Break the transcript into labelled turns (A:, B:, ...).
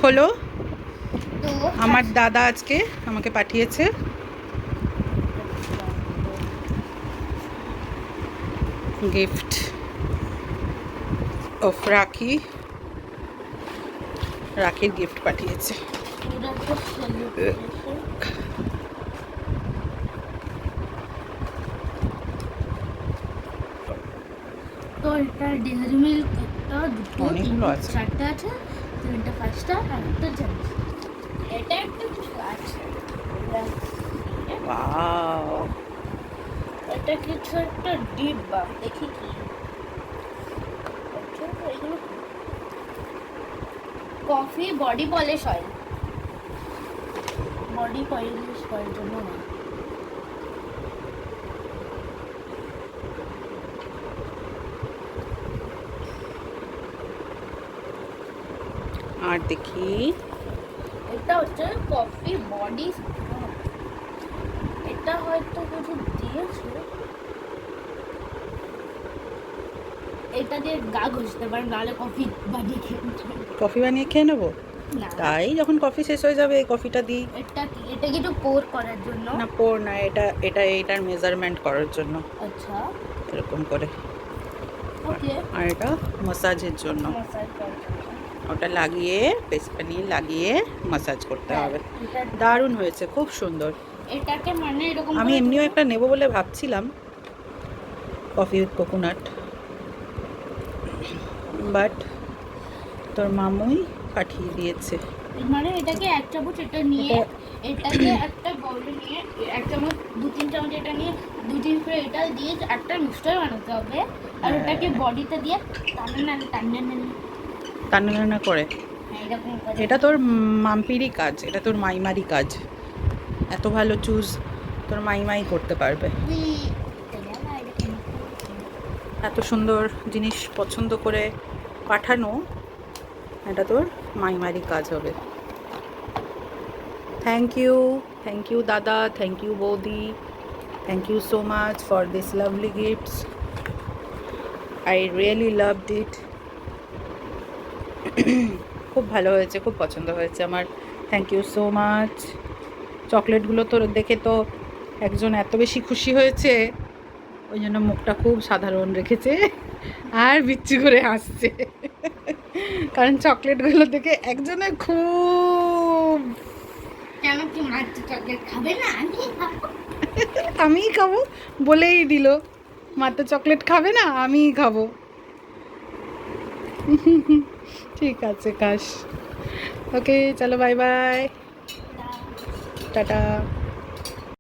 A: খোলো। আমার দাদা আজকে আমাকে পাঠিয়েছে গিফট অফ রাখি। রাখির গিফট পাঠিয়েছে।
B: তো এটা ডেয়ারি মিল্ক একটা, দুটো,
A: অনেকগুলো
B: তিনটে,
A: আছে।
B: চারটে আছে, তিনটে 5 স্টার আর একটা জানিস। এটা একটা কিছু আছে।
A: ওয়াও,
B: এটা কিছু একটা ডিব্বা, দেখি কি। আচ্ছা, এগুলো coffee body polish oil. Body polish করার জন্য না।
A: আর দেখি
B: এটা হচ্ছে কফি বডি। এটা হয়তো কিছু দিয়েছে। এটা দিয়ে গা ঘষতে পারে, নাহলে কফি বানিয়ে খেতে।
A: কফি বানিয়ে খেয়ে নেবো।
B: না,
A: তাই যখন কফি শেষ হয়ে যাবে এই কফিটা দিই।
B: এটা কি? এটা কিছু পোর করার জন্য।
A: না, পোর না, এটার মেজারমেন্ট করার জন্য
B: আচ্ছা,
A: এরকম করে।
B: ওকে।
A: আর এটা মাসাজের জন্য,
B: মাসাজ করার জন্য।
A: ওটা লাগিয়ে পেস্টপানি লাগিয়ে মাসাজ করতে
B: হ্যাঁ,
A: হবে।
B: এটা
A: দারুণ হয়েছে, খুব সুন্দর।
B: এটাকে মানে এরকম
A: আমি
B: করে
A: এমনিও
B: দিলে-
A: একটা নেব বলে ভাবছিলাম, কফি উইথ কোকোনাট, বাট তোর মামুই পাঠিয়ে দিয়েছে।
B: মানে এটাকে এক চামচ এটা নিয়ে, এটাকে একটা বাউলে নিয়ে এক চামচ 2-3 চামচ এটা নিয়ে 2-3 করে এটা দিয়ে একটা মিক্সচার বানাতে হবে। আর ওটাকে বডিতে দিয়ে
A: টানা করে।
B: হ্যাঁ, এরকম করে।
A: এটা তোর মাম্পিরই কাজ, এটা তোর মাইমারই কাজ। এত ভালো চুজ তোর মাইমাই করতে পারবে। এত সুন্দর জিনিস পছন্দ করে পাঠানো, এটা তোর মাইমারই কাজ হবে। থ্যাংক ইউ দাদা, থ্যাংক ইউ বৌদি, thank you so much for this lovely gifts. I really loved it. খুব ভালো হয়েছে, খুব পছন্দ হয়েছে আমার। Thank you so much. চকলেটগুলো তো দেখে তো একজন এত বেশি খুশি হয়েছে, ওই জন্য মুখটা খুব সাধারণ রেখেছে আর বিচ্ছু করে হাসছে, কারণ চকলেটগুলো দেখে একজনের খুব।
B: কেন কি মাছ চকলেট খাবে না?
A: আমিই খাবো বলেই দিল, মা তো চকলেট খাবে না, আমিই খাবো। ঠিক আছে, খাস। ওকে, চলো, বাই বাই, টাটা।